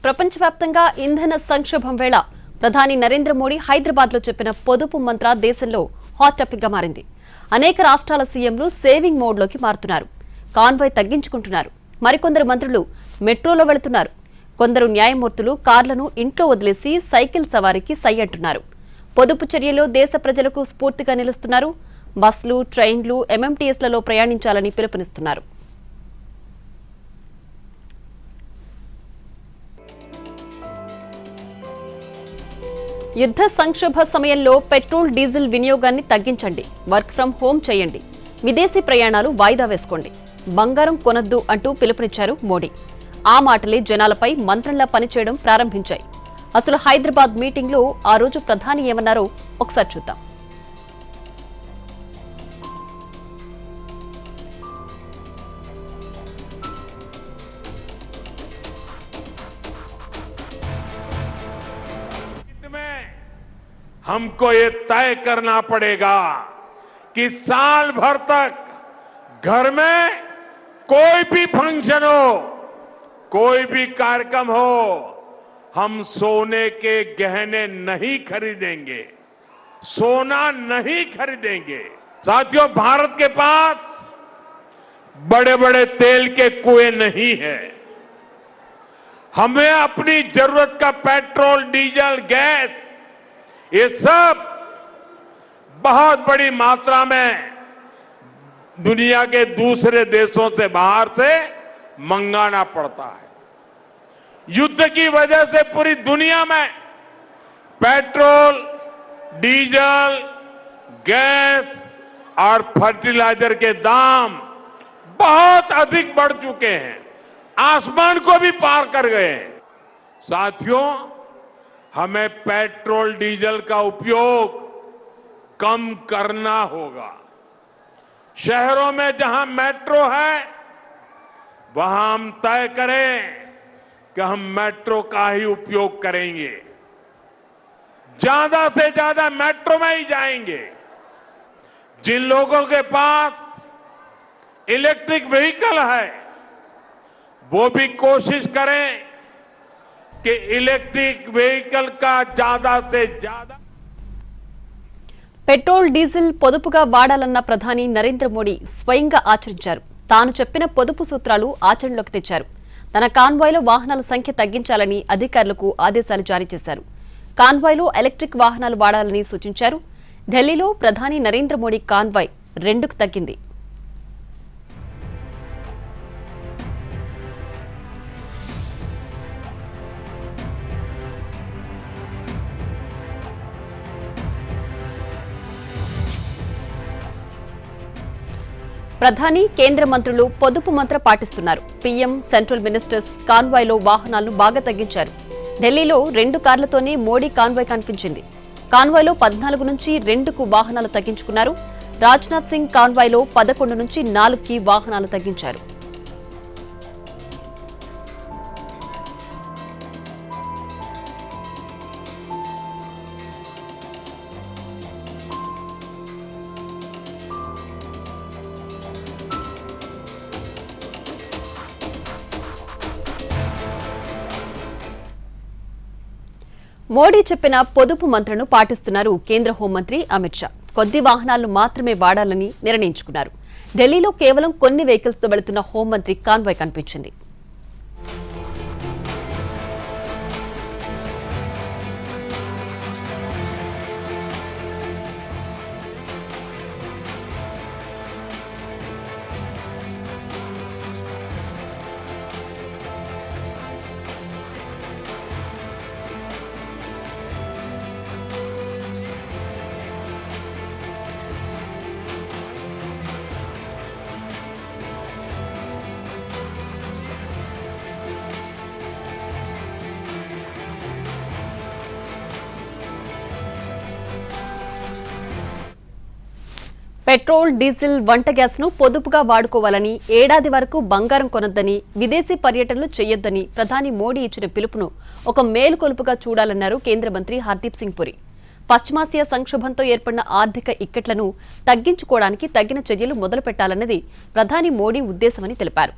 ప్రపంచవ్యాప్తంగా ఇంధన సంక్షోభం వేళ ప్రధాని నరేంద్ర మోడీ హైదరాబాద్లో చెప్పిన పొదుపు మంత్ర దేశంలో హాట్ టాపిక్గా మారింది. అనేక రాష్ట్రాల సీఎంలు సేవింగ్ మోడ్లోకి మారుతున్నారు. కాన్వాయ్ తగ్గించుకుంటున్నారు. మరికొందరు మంత్రులు మెట్రోలో వెళుతున్నారు. కొందరు న్యాయమూర్తులు కార్లను ఇంట్లో వదిలేసి సైకిల్ సవారీకి సై అంటున్నారు. పొదుపు చర్యలో దేశ ప్రజలకు స్ఫూర్తిగా నిలుస్తున్నారు. బస్సులు, ట్రైన్లు, ఎంఎంటీఎస్లలో ప్రయాణించాలని పిలుపునిస్తున్నారు. యుద్ధ సంక్షోభ సమయంలో పెట్రోల్, డీజిల్ వినియోగాన్ని తగ్గించండి. వర్క్ ఫ్రం హోం చేయండి. విదేశీ ప్రయాణాలు వాయిదా వేసుకోండి. బంగారం కొనొద్దు అంటూ పిలుపునిచ్చారు మోడీ. ఆ మాటలే జనాలపై మంత్రంలా పనిచేయడం ప్రారంభించాయి. అసలు హైదరాబాద్ మీటింగ్లో ఆ రోజు ప్రధాని ఏమన్నారో ఒకసారి చూద్దాం. हमको ये तय करना पड़ेगा कि साल भर तक घर में कोई भी फंक्शन हो, कोई भी कार्यक्रम हो, हम सोने के गहने नहीं खरीदेंगे, सोना नहीं खरीदेंगे। साथियों, भारत के पास बड़े बड़े तेल के कुएं नहीं है। हमें अपनी जरूरत का पेट्रोल, डीजल, गैस, ये सब बहुत बड़ी मात्रा में दुनिया के दूसरे देशों से बाहर से मंगाना पड़ता है। युद्ध की वजह से पूरी दुनिया में पेट्रोल, डीजल, गैस और फर्टिलाइजर के दाम बहुत अधिक बढ़ चुके हैं, आसमान को भी पार कर गए हैं। साथियों, हमें पेट्रोल, डीजल का उपयोग कम करना होगा। शहरों में जहां मेट्रो है, वहां हम तय करें कि हम मेट्रो का ही उपयोग करेंगे, ज्यादा से ज्यादा मेट्रो में ही जाएंगे। जिन लोगों के पास इलेक्ट्रिक व्हीकल है, वो भी कोशिश करें कि इलेक्ट्रिक व्हीकल का ज्यादा से ज्यादा। పెట్రోల్, డీజిల్ పొదుపుగా వాడాలన్న ప్రధాని నరేంద్ర మోడీ స్వయంగా ఆచరించారు. తాను చెప్పిన పొదుపు సూత్రాలు ఆచరణలోకి తెచ్చారు. తన కాన్వాయ్లో వాహనాల సంఖ్య తగ్గించాలని అధికారులకు ఆదేశాలు జారీ చేశారు. కాన్వాయ్లో ఎలక్ట్రిక్ వాహనాలు వాడాలని సూచించారు. ఢిల్లీలో ప్రధాని నరేంద్ర మోడీ కాన్వాయ్ 2కు తగ్గింది. ప్రధాని, కేంద్ర మంత్రులు పొదుపు మంత్ర పాటిస్తున్నారు. పీఎం, సెంట్రల్ మినిస్టర్స్ కాన్వాయ్లో వాహనాలను బాగా తగ్గించారు. ఢిల్లీలో 2 కార్లతోనే మోడీ కాన్వాయ్ కనిపించింది. కాన్వాయ్లో 14 నుంచి 2కు వాహనాలు తగ్గించుకున్నారు. రాజ్నాథ్ సింగ్ కాన్వాయ్లో 11 నుంచి 4కి వాహనాలు తగ్గించారు. మోడీ చెప్పిన పొదుపు మంత్రను పాటిస్తున్నారు కేంద్ర హోంమంత్రి అమిత్ షా. కొద్ది వాహనాలను మాత్రమే వాడాలని నిర్ణయించుకున్నారు. ఢిల్లీలో కేవలం కొన్ని వెహికల్స్తో వెళుతున్న హోంమంత్రి కాన్వాయ్ కనిపించింది. పెట్రోల్, డీజిల్, వంట గ్యాస్ ను పొదుపుగా వాడుకోవాలని, ఏడాది వరకు బంగారం కొనొద్దని, విదేశీ పర్యటనలు చేయొద్దని ప్రధాని మోడీ ఇచ్చిన పిలుపును ఒక మేలుకొలుపుగా చూడాలన్నారు కేంద్ర మంత్రి హర్దీప్ సింగ్ పురి. పశ్చిమాసియా సంక్షోభంతో ఏర్పడిన ఆర్థిక ఇక్కట్లను తగ్గించుకోవడానికి తగిన చర్యలు మొదలుపెట్టాలన్నది ప్రధాని మోడీ ఉద్దేశమని తెలిపారు.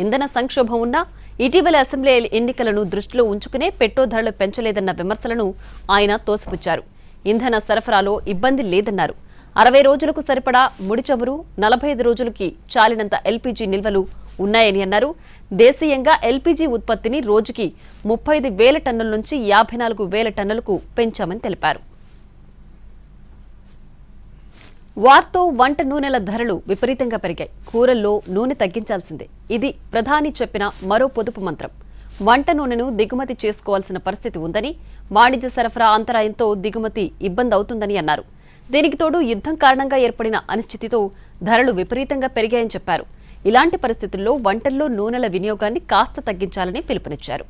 ఇంధన సంక్షోభం ఉన్నా ఇటీవల అసెంబ్లీ ఎన్నికలను దృష్టిలో ఉంచుకునే పెట్రోల్ ధరలు పెంచలేదన్న విమర్శలను ఆయన తోసిపుచ్చారు. ఇంధన సరఫరాలో ఇబ్బంది లేదన్నారు. 60 రోజులకు సరిపడా ముడి చమురు, 45 రోజులకి చాలినంత ఎల్పీజీ నిల్వలు ఉన్నాయని అన్నారు. దేశీయంగా ఎల్పీజీ ఉత్పత్తిని రోజుకి 35,000 టన్నుల నుంచి 54,000 టన్నులకు పెంచామని తెలిపారు. వార్తో వంట నూనెల ధరలు విపరీతంగా పెరిగాయి. కూరల్లో నూనె తగ్గించాల్సిందే. ఇది ప్రధాని చెప్పిన మరో పొదుపు మంత్రం. వంట నూనెను దిగుమతి చేసుకోవాల్సిన పరిస్థితి ఉందని, వాణిజ్య సరఫరా అంతరాయంతో దిగుమతి ఇబ్బంది అవుతుందని అన్నారు. దీనికి తోడు యుద్ధం కారణంగా ఏర్పడిన అనిశ్చితితో ధరలు విపరీతంగా పెరిగాయని చెప్పారు. ఇలాంటి పరిస్థితుల్లో వంటల్లో నూనెల వినియోగాన్ని కాస్త తగ్గించాలని పిలుపునిచ్చారు.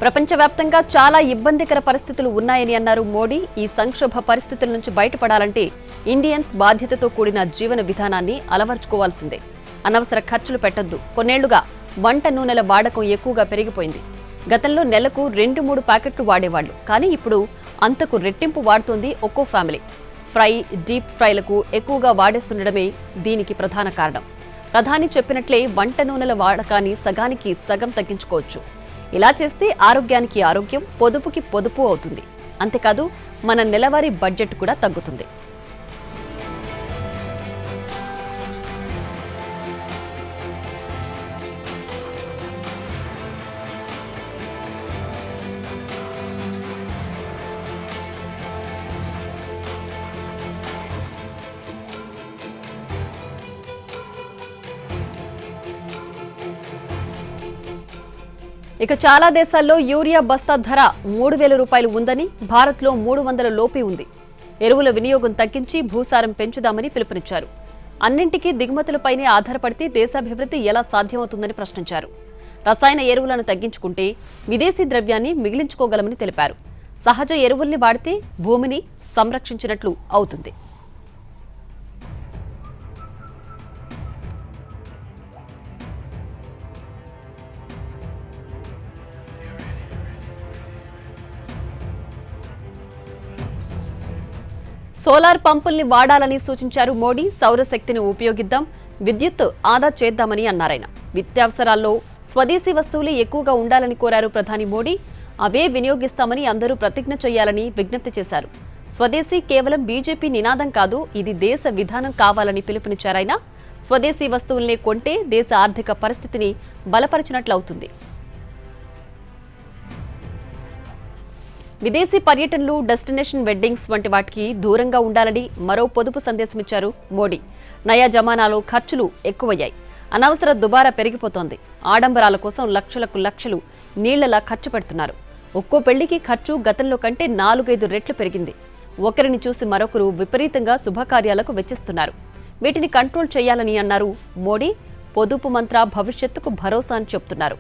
ప్రపంచవ్యాప్తంగా చాలా ఇబ్బందికర పరిస్థితులు ఉన్నాయని అన్నారు మోడీ. ఈ సంక్షోభ పరిస్థితుల నుంచి బయటపడాలంటే ఇండియన్స్ బాధ్యతతో కూడిన జీవన విధానాన్ని అలవర్చుకోవాల్సిందే. అనవసర ఖర్చులు పెట్టొద్దు. కొన్నేళ్లుగా వంట నూనెల వాడకం ఎక్కువగా పెరిగిపోయింది. గతంలో నెలకు 2-3 ప్యాకెట్లు వాడేవాళ్లు. కానీ ఇప్పుడు అంతకు రెట్టింపు వాడుతోంది ఒక్కో ఫ్యామిలీ. ఫ్రై, డీప్ ఫ్రైలకు ఎక్కువగా వాడేస్తుండడమే దీనికి ప్రధాన కారణం. ప్రధాని చెప్పినట్లే వంట నూనెల వాడకాన్ని సగానికి సగం తగ్గించుకోవచ్చు. ఇలా చేస్తే ఆరోగ్యానికి ఆరోగ్యం, పొదుపుకి పొదుపు అవుతుంది. అంతేకాదు మన నెలవారీ బడ్జెట్ కూడా తగ్గుతుంది. ఇక చాలా దేశాల్లో యూరియా బస్తా ధర 3,000 రూపాయలు ఉందని, భారత్లో 300 లోపే ఉంది. ఎరువుల వినియోగం తగ్గించి భూసారం పెంచుదామని పిలుపునిచ్చారు. అన్నింటికీ దిగుమతులపైనే ఆధారపడితే దేశాభివృద్ధి ఎలా సాధ్యమవుతుందని ప్రశ్నించారు. రసాయన ఎరువులను తగ్గించుకుంటే విదేశీ ద్రవ్యాన్ని మిగిలించుకోగలమని తెలిపారు. సహజ ఎరువుల్ని వాడితే భూమిని సంరక్షించినట్లు అవుతుంది. సోలార్ పంపుల్ని వాడాలని సూచించారు మోడీ. సౌరశక్తిని ఉపయోగిద్దాం, విద్యుత్ ఆదా చేద్దామని అన్నారాయన. నిత్యావసరాల్లో స్వదేశీ వస్తువులే ఎక్కువగా ఉండాలని కోరారు ప్రధాని మోడీ. అవే వినియోగిస్తామని అందరూ ప్రతిజ్ఞ చేయాలని విజ్ఞప్తి చేశారు. స్వదేశీ కేవలం బీజేపీ నినాదం కాదు, ఇది దేశ విధానం కావాలని పిలుపునిచ్చారాయన. స్వదేశీ వస్తువుల్ని కొంటే దేశ ఆర్థిక పరిస్థితిని బలపరిచినట్లవుతుంది. విదేశీ పర్యటనలు, డెస్టినేషన్ వెడ్డింగ్స్ వంటి వాటికి దూరంగా ఉండాలని మరో పొదుపు సందేశమిచ్చారు మోడీ. నయా జమానాలో ఖర్చులు ఎక్కువయ్యాయి. అనవసర దుబారా పెరిగిపోతోంది. ఆడంబరాల కోసం లక్షలకు లక్షలు నీళ్లలా ఖర్చు పెడుతున్నారు. ఒక్కో పెళ్లికి ఖర్చు గతంలో కంటే 4-5 రెట్లు పెరిగింది. ఒకరిని చూసి మరొకరు విపరీతంగా శుభకార్యాలకు వెచ్చిస్తున్నారు. వీటిని కంట్రోల్ చేయాలని అన్నారు మోడీ. పొదుపు మంత్ర భవిష్యత్తుకు భరోసా అని చెప్తున్నారు.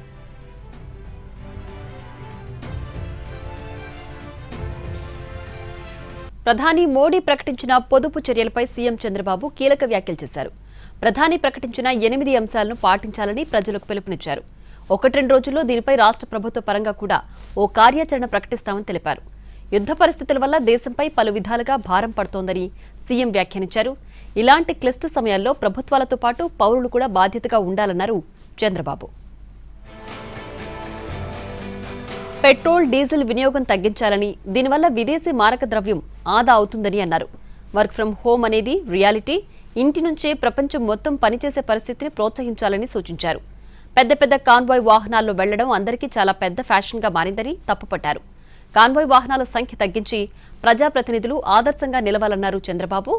ప్రధాని మోడీ ప్రకటించిన పొదుపు చర్యలపై సీఎం చంద్రబాబు కీలక వ్యాఖ్యలు చేశారు. ప్రధాని ప్రకటించిన 8 అంశాలను పాటించాలని ప్రజలకు పిలుపునిచ్చారు. 1-2 రోజుల్లో దీనిపై రాష్ట్ర ప్రభుత్వ పరంగా కూడా ఓ కార్యాచరణ ప్రకటిస్తామని తెలిపారు. యుద్ధ పరిస్థితుల వల్ల దేశంపై పలు విధాలుగా భారం పడుతోందని సీఎం వ్యాఖ్యానించారు. ఇలాంటి క్లిష్ట సమయాల్లో ప్రభుత్వాలతో పాటు పౌరులు కూడా బాధ్యతగా ఉండాలన్నారు చంద్రబాబు. పెట్రోల్, డీజిల్ వినియోగం తగ్గించాలని, దీనివల్ల విదేశీ మారక ద్రవ్యం ఆదా అవుతుందని అన్నారు. వర్క్ ఫ్రం హోం అనేది రియాలిటీ. ఇంటి నుంచే ప్రపంచం మొత్తం పనిచేసే పరిస్థితిని ప్రోత్సహించాలని సూచించారు. పెద్ద పెద్ద కాన్వాయ్ వాహనాల్లో వెళ్లడం అందరికీ చాలా పెద్ద ఫ్యాషన్గా మారిందని తప్పుపట్టారు. కాన్వాయ్ వాహనాల సంఖ్య తగ్గించి ప్రజాప్రతినిధులు ఆదర్శంగా నిలవాలన్నారు చంద్రబాబు.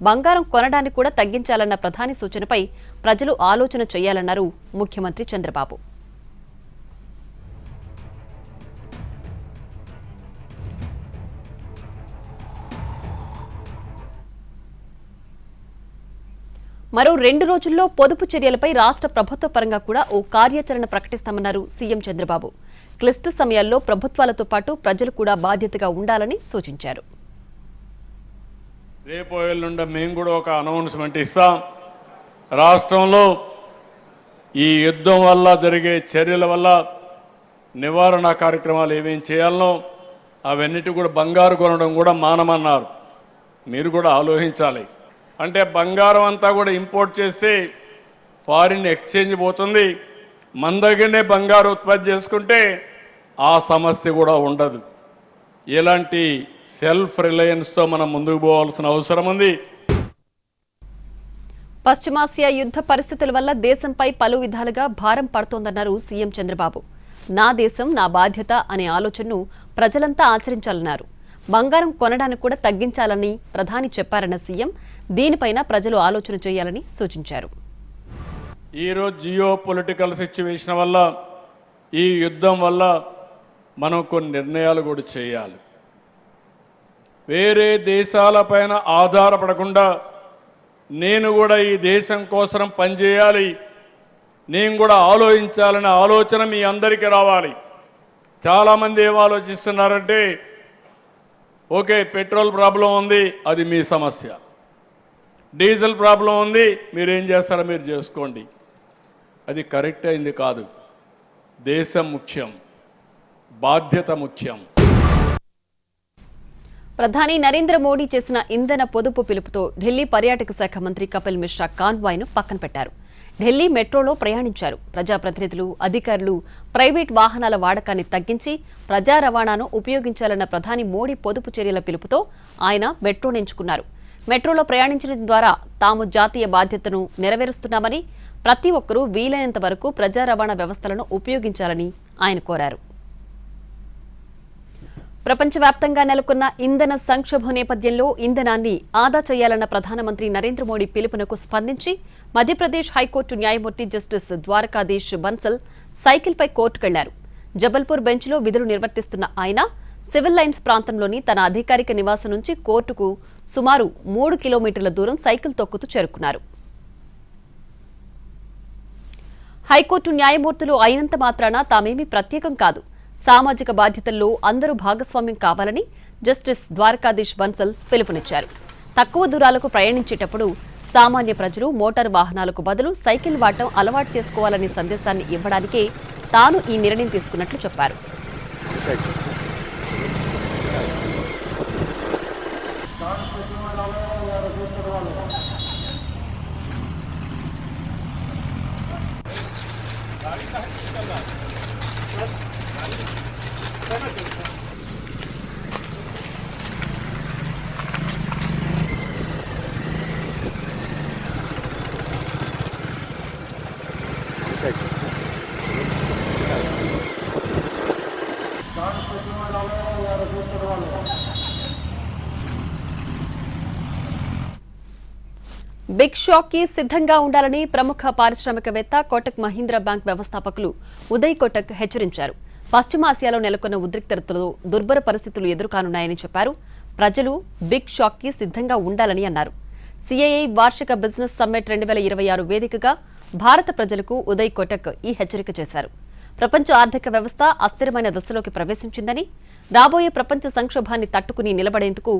బంగారం కొనడాన్ని కూడా తగ్గించాలన్న ప్రధాని సూచనపై ప్రజలు ఆలోచన చేయాలన్నారు ముఖ్యమంత్రి చంద్రబాబు. మరో 2 రోజుల్లో పొదుపు చర్యలపై రాష్ట్ర ప్రభుత్వ పరంగా కూడా ఓ కార్యాచరణ ప్రకటిస్తామన్నారు సీఎం చంద్రబాబు. క్లిష్ట సమయాల్లో ప్రభుత్వాలతో పాటు ప్రజలు కూడా బాధ్యతగా ఉండాలని సూచించారు. రేపు ఎల్లుండి మేము కూడా ఒక అనౌన్స్మెంట్ ఇస్తాం. రాష్ట్రంలో ఈ యుద్ధం వల్ల జరిగే చర్యల వల్ల నివారణ కార్యక్రమాలు ఏమేం చేయాలనో అవన్నిటి కూడా బంగారు కొనడం కూడా మానమన్నారు. మీరు కూడా ఆలోచించాలి. అంటే బంగారం అంతా కూడా ఇంపోర్ట్ చేస్తే ఫారిన్ ఎక్స్చేంజ్ పోతుంది. మన దగ్గరనే బంగారు ఉత్పత్తి చేసుకుంటే ఆ సమస్య కూడా ఉండదు. ఇలాంటి సెల్ఫ్ రిలయన్స్తో మనం ముందుకు పోవాల్సిన అవసరం ఉంది. పశ్చిమాసియా యుద్ధ పరిస్థితుల వల్ల దేశంపై పలు విధాలుగా భారం పడుతోందన్నారు సీఎం చంద్రబాబు. నా దేశం నా బాధ్యత అనే ఆలోచనను ప్రజలంతా ఆచరించాలన్నారు. బంగారం కొనడానికి కూడా తగ్గించాలని ప్రధాని చెప్పారన్న సీఎం దీనిపైన ప్రజలు ఆలోచన చేయాలని సూచించారు. ఈరోజు జియో పొలిటికల్ సిచ్యువేషన్ వల్ల, ఈ యుద్ధం వల్ల మనం కొన్ని నిర్ణయాలు కూడా చేయాలి. వేరే దేశాలపైన ఆధారపడకుండా నేను కూడా ఈ దేశం కోసం పనిచేయాలి, నేను కూడా ఆలోచించాలనే ఆలోచన మీ అందరికీ రావాలి. చాలామంది ఏం ఆలోచిస్తున్నారంటే, ఓకే పెట్రోల్ ప్రాబ్లం ఉంది, అది మీ సమస్య. డీజిల్ ప్రాబ్లం ఉంది, మీరేం చేస్తారో మీరు చేసుకోండి. అది కరెక్ట్ అయింది కాదు. దేశం ముఖ్యం, బాధ్యత ముఖ్యం. ప్రధాని నరేంద్ర మోడీ చేసిన ఇంధన పొదుపు పిలుపుతో ఢిల్లీ పర్యాటక శాఖ మంత్రి కపిల్ మిశ్రా కాన్వాయ్ను పక్కన పెట్టారు. ఢిల్లీ మెట్రోలో ప్రయాణించారు. ప్రజాప్రతినిధులు, అధికారులు ప్రైవేట్ వాహనాల వాడకాన్ని తగ్గించి ప్రజా రవాణాను ఉపయోగించాలన్న ప్రధాని మోడీ పొదుపు చర్యల పిలుపుతో ఆయన మెట్రోను ఎంచుకున్నారు. మెట్రోలో ప్రయాణించడం ద్వారా తాము జాతీయ బాధ్యతను నెరవేరుస్తున్నామని, ప్రతి ఒక్కరూ వీలైనంత వరకు ప్రజా రవాణా వ్యవస్థలను ఉపయోగించాలని ఆయన కోరారు. ప్రపంచవ్యాప్తంగా నెలకొన్న ఇంధన సంక్షోభం నేపథ్యంలో ఇంధనాన్ని ఆదా చేయాలన్న ప్రధానమంత్రి నరేంద్ర మోడీ పిలుపునకు స్పందించి మధ్యప్రదేశ్ హైకోర్టు న్యాయమూర్తి జస్టిస్ ద్వారకాధీష్ బన్సల్ సైకిల్పై కోర్టుకెళ్లారు. జబల్పూర్ బెంచ్లో విధులు నిర్వర్తిస్తున్న ఆయన సివిల్ లైన్స్ ప్రాంతంలోని తన అధికారిక నివాసం నుంచి కోర్టుకు సుమారు 3 కిలోమీటర్ల దూరం సైకిల్ తొక్కుతూ చేరుకున్నారు. హైకోర్టు న్యాయమూర్తులు అయినంత మాత్రాన తామేమీ ప్రత్యేకం కాదు, సామాజిక బాధ్యతల్లో అందరూ భాగస్వామ్యం కావాలని జస్టిస్ ద్వారకాధీష్ బన్సల్ పిలుపునిచ్చారు. తక్కువ దూరాలకు ప్రయాణించేటప్పుడు సామాన్య ప్రజలు మోటారు వాహనాలకు బదులు సైకిల్ వాడటం అలవాటు చేసుకోవాలనే సందేశాన్ని ఇవ్వడానికే తాను ఈ నిర్ణయం తీసుకున్నట్లు చెప్పారు. బిగ్ షాక్ కి సిద్ధంగా ఉండాలని ప్రముఖ పారిశ్రామికవేత్త కోటక్ మహీంద్రా బ్యాంక్ వ్యవస్థాపకులు ఉదయ్ కోటక్ హెచ్చరించారు. పశ్చిమాసియాలో నెలకొన్న ఉద్రిక్తతలో దుర్భర పరిస్థితులు ఎదురుకానున్నాయని చెప్పారు. ప్రజలు బిగ్ షాక్ కి సిద్ధంగా ఉండాలని అన్నారు. సిఐఐ వార్షిక బిజినెస్ సమ్మిట్ 2026 వేదికగా భారత ప్రజలకు ఉదయ్ కోటక్ ఈ హెచ్చరిక చేశారు. ప్రపంచ ఆర్థిక వ్యవస్థ అస్థిరమైన దశలోకి ప్రవేశించిందని, రాబోయే ప్రపంచ సంక్షోభాన్ని తట్టుకుని నిలబడేందుకు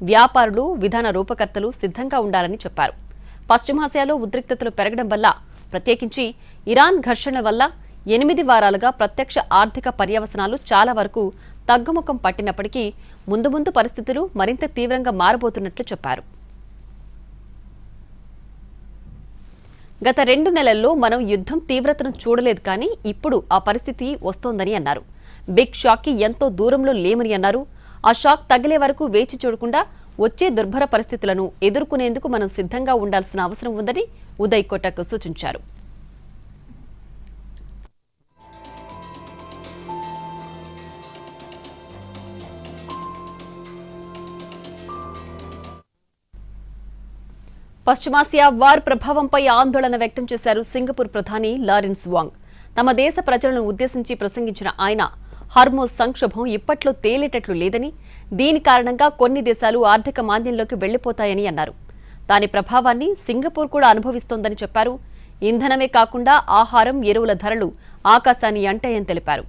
వ్యాపారులు, విధాన రూపకర్తలు సిద్ధంగా ఉండాలని చెప్పారు. పశ్చిమాసియాలో ఉద్రిక్తతలు పెరగడం వల్ల, ప్రత్యేకించి ఇరాన్ ఘర్షణ వల్ల 8 వారాలుగా ప్రత్యక్ష ఆర్థిక పర్యవసనాలు చాలా వరకు తగ్గుముఖం పట్టినప్పటికీ ముందు ముందు పరిస్థితులు మరింత తీవ్రంగా మారబోతున్నట్లు చెప్పారు. గత 2 నెలల్లో మనం యుద్ధం తీవ్రతను చూడలేదు, కానీ ఇప్పుడు ఆ పరిస్థితి వస్తోందని అన్నారు. బిగ్ షాక్ కి ఎంతో దూరంలో లేమని అన్నారు. ఆ షాక్ తగిలే వరకు వేచి చూడకుండా వచ్చే దుర్భర పరిస్థితులను ఎదుర్కొనేందుకు మనం సిద్ధంగా ఉండాల్సిన అవసరం ఉందని ఉదయ్ కోటక్ సూచించారు. పశ్చిమాసియా వార్ ప్రభావంపై ఆందోళన వ్యక్తం చేశారు సింగపూర్ ప్రధాని లారెన్స్ వాంగ్. తమ దేశ ప్రజలను ఉద్దేశించి ప్రసంగించిన ఆయన హార్మోజ్ సంక్షోభం ఇప్పట్లో తేలేటట్లు లేదని, దీని కారణంగా కొన్ని దేశాలు ఆర్థిక మాంద్యంలోకి వెళ్లిపోతాయని అన్నారు. దాని ప్రభావాన్ని సింగపూర్ కూడా అనుభవిస్తోందని చెప్పారు. ఇంధనమే కాకుండా ఆహారం, ఎరువుల ధరలు ఆకాశాన్ని అంటాయని తెలిపారు.